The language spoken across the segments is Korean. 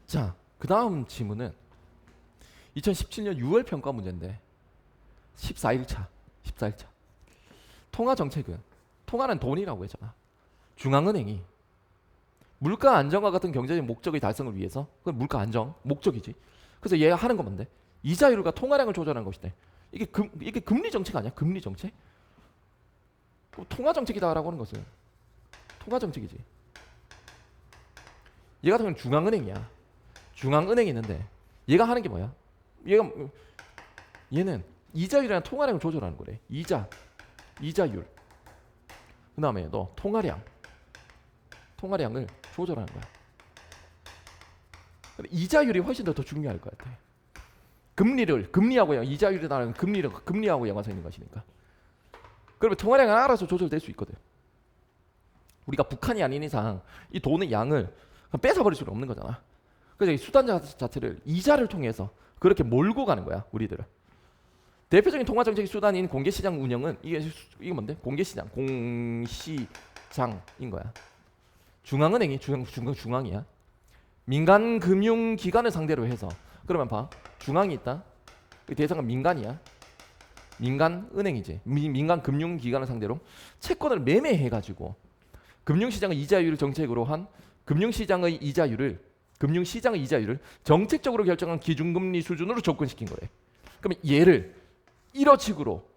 자, 그 다음 지문은 2017년 6월 평가 문제인데 14일차 통화 정책은, 통화는 돈이라고 했잖아. 중앙은행이 물가 안정과 같은 경제적 목적의 달성을 위해서, 그건 물가 안정 목적이지. 그래서 얘가 하는 건 뭔데? 이자율과 통화량을 조절하는 것이대. 이게 금리 정책 아니야? 금리 정책? 통화 정책이다라고 하는 것은 통화 정책이지. 얘 같은 경우는 중앙은행이야. 중앙은행이 있는데 얘가 하는 게 뭐야? 얘는 이자율이랑 통화량을 조절하는 거래. 이자율. 그 다음에 너 통화량을 조절하는 거야. 이자율이 훨씬 더 중요할 것 같아. 금리하고 이자율이라는 금리하고 연관성 있는 것이니까. 그러면 통화량은 알아서 조절될 수 있거든. 우리가 북한이 아닌 이상 이 돈의 양을 뺏어버릴 수는 없는 거잖아. 그래서 이 수단 자체를 이자를 통해서 그렇게 몰고 가는 거야, 우리들은. 대표적인 통화 정책의 수단인 공개시장 운영은 이게 뭔데? 공시장인 거야. 중앙은행이 중앙이야. 민간 금융 기관을 상대로 해서, 그러면 봐, 중앙이 있다. 대상은 민간이야. 민간 은행이지. 민간 금융 기관을 상대로 채권을 매매해 가지고 금융시장의 이자율을 정책으로 한 금융시장의 이자율을 정책적으로 결정한 기준금리 수준으로 접근시킨 거래. 그러면 얘를 이런 식으로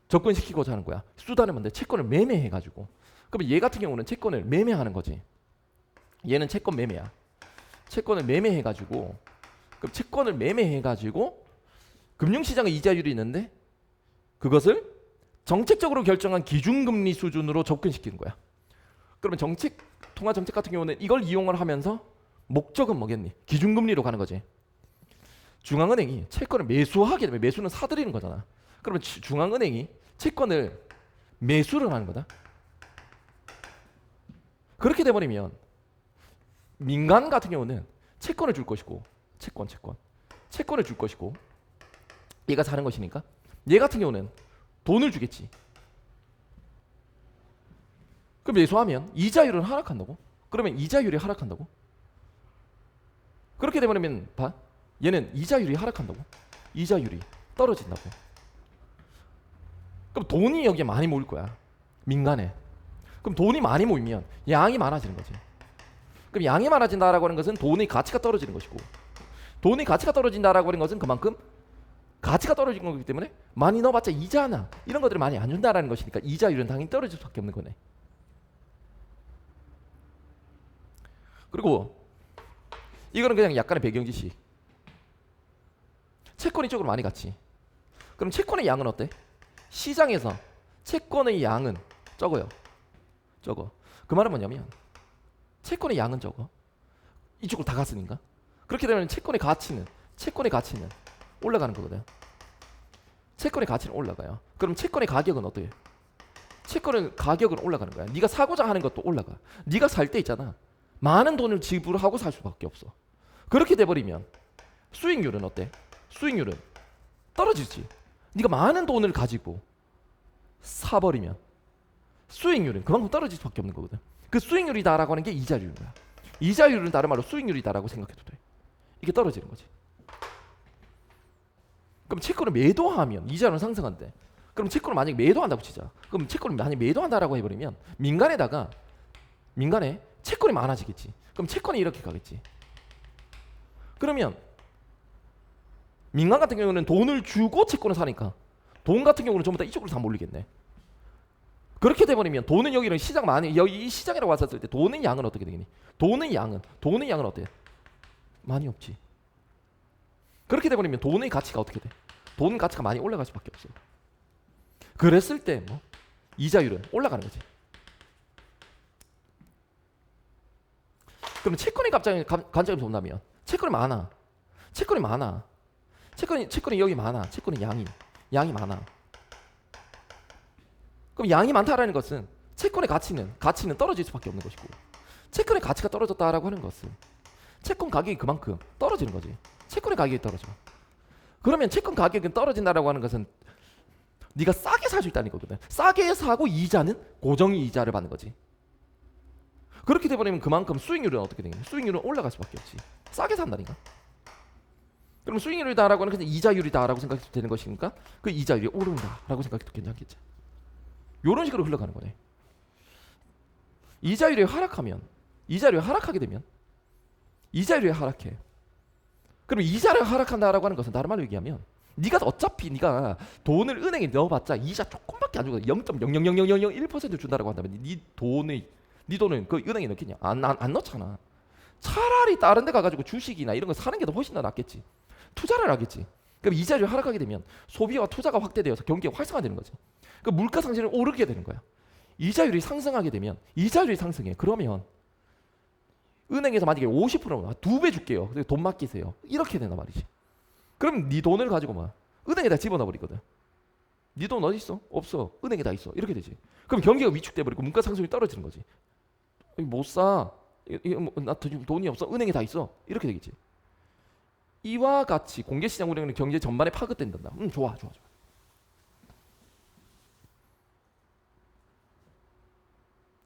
접근시키고자 하는 거야. 수단은 뭔데? 채권을 매매해 가지고. 그러면 얘 같은 경우는 채권을 매매하는 거지. 얘는 채권 매매야. 채권을 매매해 가지고, 그럼 채권을 매매해 가지고 금융시장의 이자율이 있는데 그것을 정책적으로 결정한 기준금리 수준으로 접근시키는 거야. 그러면 통화 정책 같은 경우는 이걸 이용을 하면서 목적은 뭐겠니? 기준금리로 가는 거지. 중앙은행이 채권을 매수하게 되면, 매수는 사들이는 거잖아. 그러면 중앙은행이 채권을 매수를 하는 거다. 그렇게 돼버리면 민간 같은 경우는 채권을 줄 것이고, 채권을 줄 것이고, 얘가 사는 것이니까 얘 같은 경우는 돈을 주겠지. 그럼 매수하면 이자율은 하락한다고? 그러면 이자율이 하락한다고? 그렇게 되면 봐, 얘는 이자율이 하락한다고? 이자율이 떨어진다고? 그럼 돈이 여기에 많이 모일 거야, 민간에. 그럼 돈이 많이 모이면 양이 많아지는 거지. 그럼 양이 많아진다라고 하는 것은 돈의 가치가 떨어지는 것이고, 돈의 가치가 떨어진다라고 하는 것은 그만큼 가치가 떨어진 거기 때문에 많이 넣어봤자 이자나 이런 것들을 많이 안 준다라는 것이니까 이자율은 당연히 떨어질 수밖에 없는 거네. 그리고 이거는 그냥 약간의 배경 지식. 채권이 쪽으로 많이 갔지. 그럼 채권의 양은 어때? 시장에서 채권의 양은 적어요. 그 말은 뭐냐면 채권의 양은 적어. 이쪽으로 다 갔으니까. 그렇게 되면 채권의 가치는 올라가는 거거든. 채권의 가치는 올라가요. 그럼 채권의 가격은 어떻게? 채권의 가격은 올라가는 거야. 네가 사고자 하는 것도 올라가. 네가 살 때 있잖아, 많은 돈을 지불하고 살 수밖에 없어. 그렇게 돼버리면 수익률은 어때? 수익률은 떨어지지. 네가 많은 돈을 가지고 사버리면 수익률은 그만큼 떨어질 수밖에 없는 거거든. 그 수익률이다라고 하는 게 이자율인 거야. 이자율은 다른 말로 수익률이다라고 생각해도 돼. 이게 떨어지는 거지. 그럼 채권을 매도하면 이자율은 상승한대. 그럼 채권을 만약에 매도한다고 치자. 그럼 채권을 만약에 매도한다라고 해버리면 민간에 채권이 많아지겠지. 그럼 채권이 이렇게 가겠지. 그러면 민간 같은 경우는 돈을 주고 채권을 사니까 돈 같은 경우는 전부 다 이쪽으로 다 몰리겠네. 그렇게 돼버리면 돈은 여기 시장이라고 왔었을 때 돈의 양은 어떻게 되겠니? 돈의 양은 어때? 많이 없지. 그렇게 돼버리면 돈의 가치가 어떻게 돼? 돈 가치가 많이 올라갈 수밖에 없어. 그랬을 때 이자율은 올라가는 거지. 그럼 채권의 관점에서 본다면 채권이 많아. 채권이 여기 많아. 채권의 양이 많아. 그럼 양이 많다라는 것은 채권의 가치는 떨어질 수밖에 없는 것이고, 채권의 가치가 떨어졌다라고 하는 것은 채권 가격이 그만큼 떨어지는 거지. 채권의 가격이 떨어져. 그러면 채권 가격이 떨어진다라고 하는 것은 네가 싸게 살 수 있다는 거거든. 싸게 사고 이자는 고정 이자를 받는 거지. 그렇게 돼버리면 그만큼 수익률은 어떻게 되겠냐? 수익률은 올라갈 수밖에 없지. 싸게 산다니까. 그럼 수익률이다라고 하는 그냥 이자율이다라고 생각해도 되는 것입니까? 그 이자율이 오른다라고 생각해도 괜찮겠지. 이런 식으로 흘러가는 거네. 이자율이 하락하게 되면 이자율이 하락해. 그럼 이자를 하락한다라고 하는 것은 다른 말로 얘기하면 네가 어차피 네가 돈을 은행에 넣어봤자 이자 조금밖에 안 주거든. 0.00001% 준다라고 한다면 네 돈은 그 은행에 넣겠냐? 안 넣잖아. 차라리 다른 데 가가지고 주식이나 이런 거 사는 게 더 훨씬 더 낫겠지. 투자를 하겠지. 그럼 이자율이 하락하게 되면 소비와 투자가 확대되어서 경기가 활성화되는 거지. 그 물가 상승이 오르게 되는 거야. 이자율이 상승하게 되면 이자율이 상승해. 그러면 은행에서 만약에 50%나 2배 줄게요. 돈 맡기세요. 이렇게 된단 말이지. 그럼 네 돈을 가지고 막 은행에다 집어넣어 버리거든. 네 돈 어디 있어? 없어. 은행에 다 있어. 이렇게 되지. 그럼 경기가 위축돼 버리고 물가 상승이 떨어지는 거지. 못 사. 나 돈이 없어. 은행에 다 있어. 이렇게 되겠지. 이와 같이 공개시장 운영은 경제 전반에 파급된다. 좋아.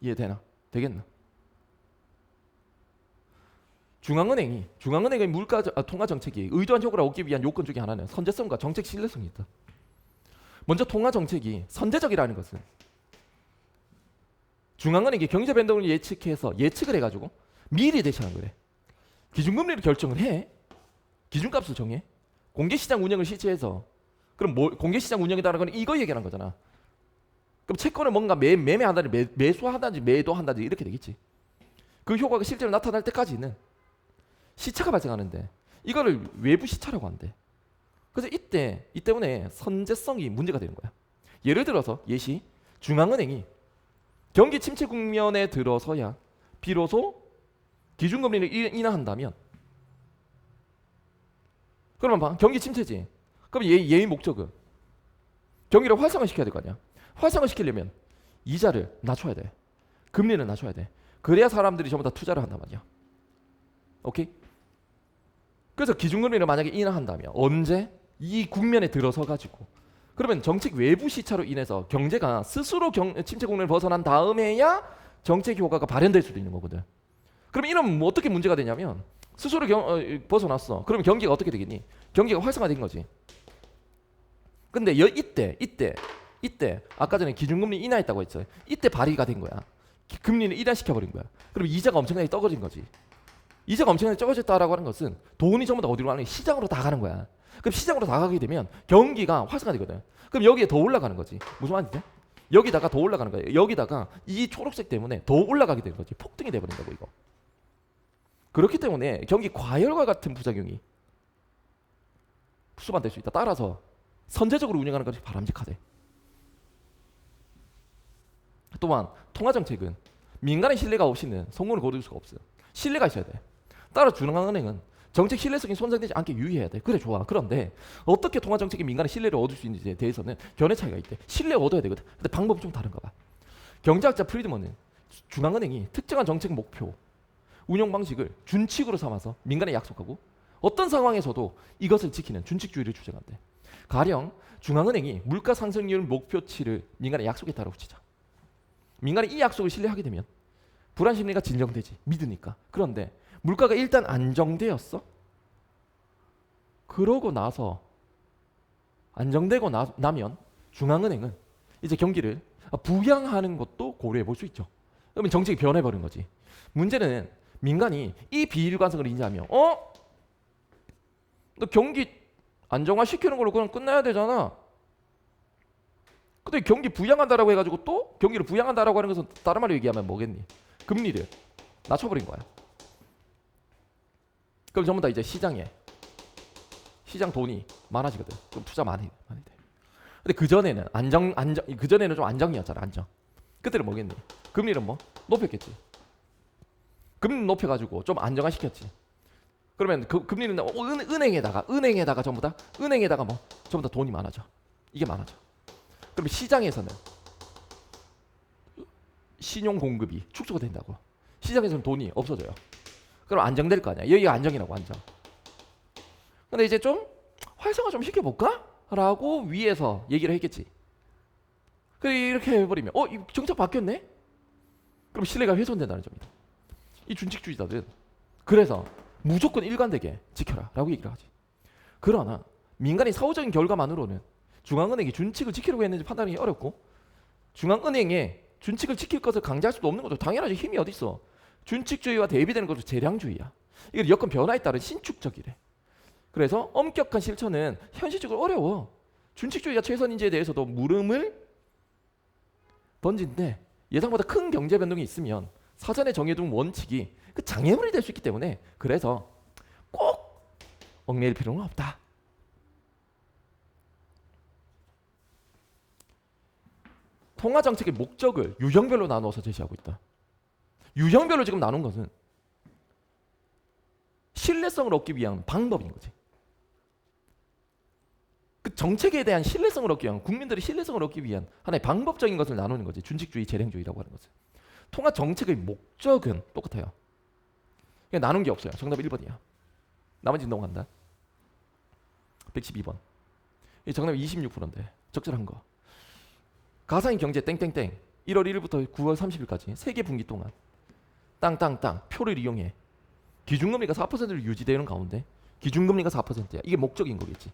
이해되나? 되겠나? 중앙은행의 통화 정책이 의도한 효과를 얻기 위한 요건 중에 하나는 선제성과 정책 신뢰성이 있다. 먼저 통화 정책이 선제적이라는 것은 중앙은행이 경제 변동을 예측을 해가지고 미리 대처하는 거래. 기준금리를 결정을 해. 기준값을 정해. 공개시장 운영을 실시해서 그럼 공개시장 운영이라는 건 이거 얘기하는 거잖아. 그럼 채권을 뭔가 매매한다든지 매수하든지 매도한다든지 이렇게 되겠지. 그 효과가 실제로 나타날 때까지는 시차가 발생하는데 이거를 외부 시차라고 한대. 그래서 이 때문에 선제성이 문제가 되는 거야. 예를 들어서 예시 중앙은행이 경기 침체 국면에 들어서야 비로소 기준금리를 인하한다면 그러면 봐. 경기 침체지. 그럼 얘의 목적은 경기를 활성화시켜야 될 거 아니야. 활성화시키려면 이자를 낮춰야 돼. 금리는 낮춰야 돼. 그래야 사람들이 전부 다 투자를 한단 말이야. 오케이? 그래서 기준금리를 만약에 인하한다면 언제? 이 국면에 들어서 가지고 그러면 정책 외부 시차로 인해서 경제가 스스로 침체 국면을 벗어난 다음에야 정책 효과가 발현될 수도 있는 거거든. 그럼 이러면 뭐 어떻게 문제가 되냐면 스스로 벗어났어. 그러면 경기가 어떻게 되겠니? 경기가 활성화된 거지. 근데 이때 아까 전에 기준금리 인하했다고 했어요. 이때 발휘가 된 거야. 금리를 인하시켜버린 거야. 그럼 이자가 엄청나게 떨어진 거지. 이자가 엄청나게 적어졌다라고 하는 것은 돈이 전부 다 어디로 가는 거야? 시장으로 다 가는 거야. 그럼 시장으로 다 가게 되면 경기가 활성화되거든. 그럼 여기에 더 올라가는 거지. 무슨 말인지? 여기다가 더 올라가는 거야. 여기다가 이 초록색 때문에 더 올라가게 되는 거지. 폭등이 돼버린다고 이거. 그렇기 때문에 경기 과열과 같은 부작용이 수반될 수 있다. 따라서 선제적으로 운영하는 것이 바람직하대. 또한 통화정책은 민간의 신뢰가 없이는 성공을 거둘 수가 없어요. 신뢰가 있어야 돼. 따라 중앙은행은 정책 신뢰성이 손상되지 않게 유의해야 돼. 그래 좋아. 그런데 어떻게 통화정책이 민간의 신뢰를 얻을 수 있는지에 대해서는 견해 차이가 있대. 신뢰 얻어야 되거든. 근데 방법이 좀 다른가 봐. 경제학자 프리드먼은 중앙은행이 특정한 정책 목표, 운영 방식을 준칙으로 삼아서 민간에 약속하고 어떤 상황에서도 이것을 지키는 준칙주의를 주장한대. 가령 중앙은행이 물가 상승률 목표치를 민간에 약속했다고 치자. 민간이 이 약속을 신뢰하게 되면 불안 심리가 진정되지. 믿으니까. 그런데 물가가 일단 안정되었어. 그러고 나서 안정되고 나면 중앙은행은 이제 경기를 부양하는 것도 고려해 볼 수 있죠. 그러면 정책이 변해버린 거지. 문제는 민간이 이 비일관성을 인지하면 너 경기 안정화시키는 걸로 그냥 끝나야 되잖아. 근데 경기 부양한다라고 해가지고 또 경기를 부양한다라고 하는 것은 다른 말로 얘기하면 뭐겠니? 금리를 낮춰버린 거야. 그럼 전부 다 이제 시장 돈이 많아지거든. 그럼 투자 많이 돼. 근데 그전에는 그전에는 좀 안정이었잖아. 안정. 그때는 뭐겠니? 금리는 뭐 높였겠지. 금리 높여가지고 좀 안정화시켰지. 그러면 그 금리는 은행에다가 전부 다 돈이 많아져. 이게 많아져. 그럼 시장에서는 신용 공급이 축소가 된다고. 시장에서는 돈이 없어져요. 그럼 안정될 거 아니야. 여기가 안정이라고 안정. 근데 이제 좀 활성화 좀 시켜볼까? 라고 위에서 얘기를 했겠지. 그래 이렇게 해버리면 이 정책 바뀌었네? 그럼 신뢰가 훼손된다는 점이다. 이 준칙주의자들. 그래서 무조건 일관되게 지켜라 라고 얘기를 하지. 그러나 민간인 사후적인 결과만으로는 중앙은행이 준칙을 지키려고 했는지 판단하기 어렵고, 중앙은행에 준칙을 지킬 것을 강제할 수도 없는 거죠. 당연하지. 힘이 어디 있어. 준칙주의와 대비되는 것도 재량주의야. 이건 여건 변화에 따른 신축적이래. 그래서 엄격한 실천은 현실적으로 어려워. 준칙주의가 최선인지에 대해서도 물음을 던진데, 예상보다 큰 경제 변동이 있으면 사전에 정해둔 원칙이 그 장애물이 될 수 있기 때문에, 그래서 꼭 얽매일 필요는 없다. 통화정책의 목적을 유형별로 나누어서 제시하고 있다. 유형별로 지금 나눈 것은 신뢰성을 얻기 위한 방법인 거지. 그 정책에 대한 신뢰성을 얻기 위한, 국민들의 신뢰성을 얻기 위한 하나의 방법적인 것을 나누는 거지. 준칙주의, 재량주의라고 하는 것은. 통화 정책의 목적은 똑같아요. 그냥 나눈 게 없어요. 정답 1번이야. 나머지 넘어간다. 112번. 이 정답 26%인데 적절한 거. 가상인 경제 땡땡땡 1월 1일부터 9월 30일까지 세계 분기 동안 땅땅땅 표를 이용해 기준금리가 4%로 유지되는 가운데 기준금리가 4%야. 이게 목적인 거겠지.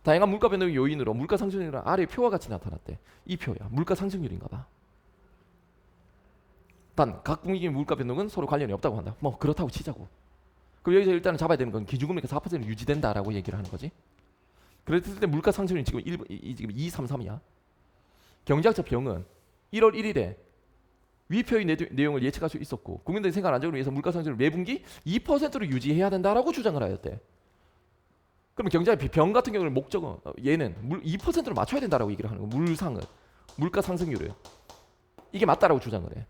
다양한 물가 변동의 요인으로 물가 상승률은 아래 표와 같이 나타났대. 이 표야. 물가 상승률인가 봐. 단 각 분기 물가 변동은 서로 관련이 없다고 한다. 뭐 그렇다고 치자고. 그럼 여기서 일단은 잡아야 되는 건 기준금리가 4%로 유지된다라고 얘기를 하는 거지. 그랬을 때 물가 상승률이 지금 233이야. 경제학자 병은 1월 1일에 위표의 내용을 예측할 수 있었고, 국민들의 생활 안정을 위해서 물가 상승률을 매분기 2%로 유지해야 된다라고 주장을 하였대. 그럼 경제학 병 같은 경우는 목적은 얘는 2%로 맞춰야 된다라고 얘기를 하는 거. 물상을, 물가 상승률을. 이게 맞다라고 주장을 해.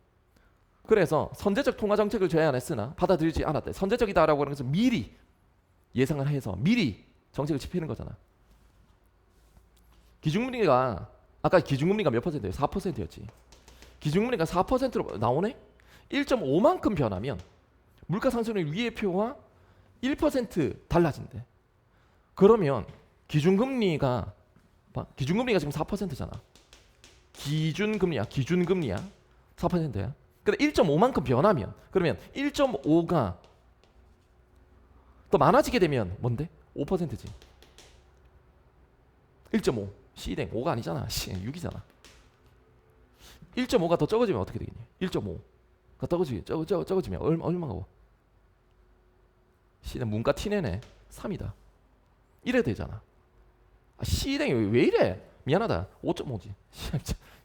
그래서 선제적 통화 정책을 제안했으나 받아들이지 않았대. 선제적이다라고 하는 것은 미리 예상을 해서 미리 정책을 집행하는 거잖아. 기준금리가 아까 기준금리가 몇 퍼센트예요? 4%였지. 기준금리가 4%로 나오네? 1.5만큼 변하면 물가 상승률 위의 표와 1% 달라진대. 그러면 기준금리가 지금 4%잖아. 기준금리야. 4%야. 근데 1.5만큼 변하면, 그러면 1.5가 더 많아지게 되면 뭔데? 5%지. 1.5 C댕 5가 아니잖아. 6이잖아. 1.5가 더 적어지면 어떻게 되겠니? 1.5가 적어지면 얼마가? C댕 문과 티내네. 3이다. 이래 되잖아. C댕이 왜 이래? 미안하다. 5.5지.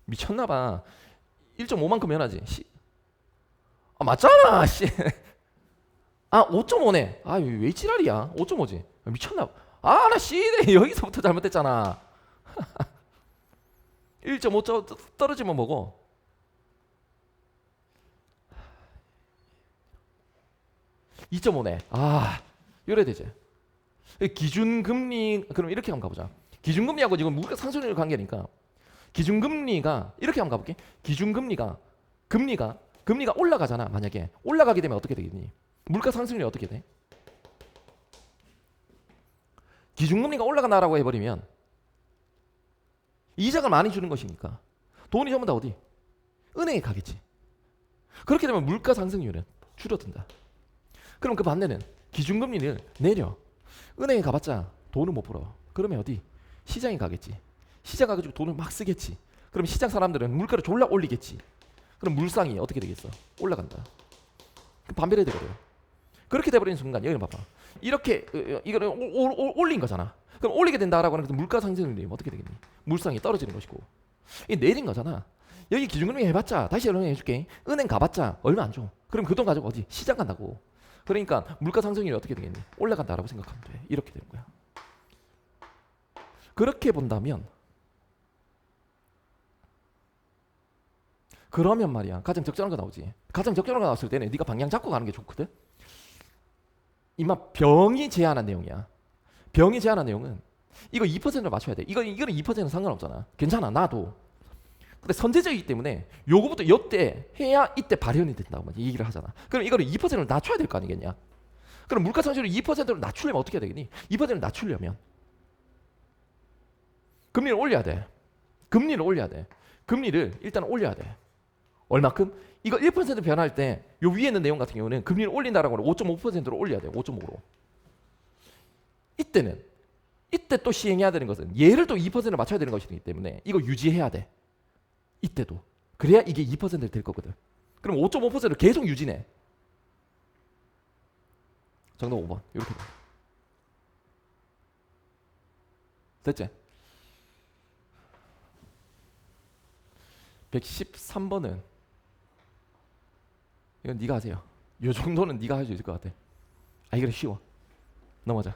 미쳤나봐. 1.5만큼 변하지. 맞잖아. 씨. 5.5네. 왜 지랄이야? 5.5지. 미쳤나봐. 나 C댕 여기서부터 잘못됐잖아. 1.5 떨어지면 뭐고? (2.5) 네. 이래 되지. 기준금리, 그럼 이렇게 한번 가보자. 기준금리하고 지금 물가 상승률 관계니까 기준금리가 이렇게 한번 가볼게. 기준금리가 금리가 올라가잖아. 만약에 올라가게 되면 어떻게 되겠니? 물가 상승률이 어떻게 돼? 기준금리가 올라간다라고 해버리면 이자를 많이 주는 것이니까 돈이 전부 다 어디? 은행에 가겠지. 그렇게 되면 물가 상승률은 줄어든다. 그럼 그 반대는 기준금리를 내려. 은행에 가봤자 돈을 못 벌어. 그러면 어디? 시장에 가겠지. 시장 가가지고 돈을 막 쓰겠지. 그럼 시장 사람들은 물가를 졸라 올리겠지. 그럼 물상이 어떻게 되겠어? 올라간다. 반대로 돼버려요. 그렇게 돼버리는 순간 여기 봐봐. 이렇게 이거를 올린 거잖아. 그럼 올리게 된다라고 하는 것은 물가 상승률이 어떻게 되겠니? 물상이 떨어지는 것이고, 이 내린 거잖아. 여기 기준금리 해봤자 다시 해줄게. 은행 가봤자 얼마 안 줘. 그럼 그 돈 가지고 어디? 시장 간다고. 그러니까 물가 상승률이 어떻게 되겠니? 올라간다라고 생각하면 돼. 이렇게 되는 거야. 그렇게 본다면, 그러면 말이야 가장 적절한 거 나오지. 가장 적절한 거 나왔을 때는 네가 방향 잡고 가는 게 좋거든. 이마 병이 제안한 내용이야. 병이 제안한 내용은 이거 2%로 맞춰야 돼. 이거는 2%는 상관없잖아. 괜찮아, 나도. 근데 선제적이기 때문에 요거부터 요때 해야 이때 발현이 된다고 얘기를 하잖아. 그럼 이거를 2%로 낮춰야 될 거 아니겠냐? 그럼 물가 상승률을 2%로 낮추려면 어떻게 해야 되겠니? 2%를 낮추려면 금리를 올려야 돼. 금리를 일단 올려야 돼. 얼마큼? 이거 1% 변할 때 요 위에 있는 내용 같은 경우는 금리를 올린다라고 하면 5.5%로 올려야 돼요. 5.5로. 이때 또 시행해야 되는 것은 얘를 또 2%를 맞춰야 되는 것이기 때문에 이거 유지해야 돼. 이때도. 그래야 이게 2%를 될 거거든. 그럼 5.5%를 계속 유지네. 정답 5번. 이렇게 돼. 됐지? 113번은 이건 네가 하세요. 요 정도는 네가 할 수 있을 것 같아. 아 이거 쉬워. 넘어가자.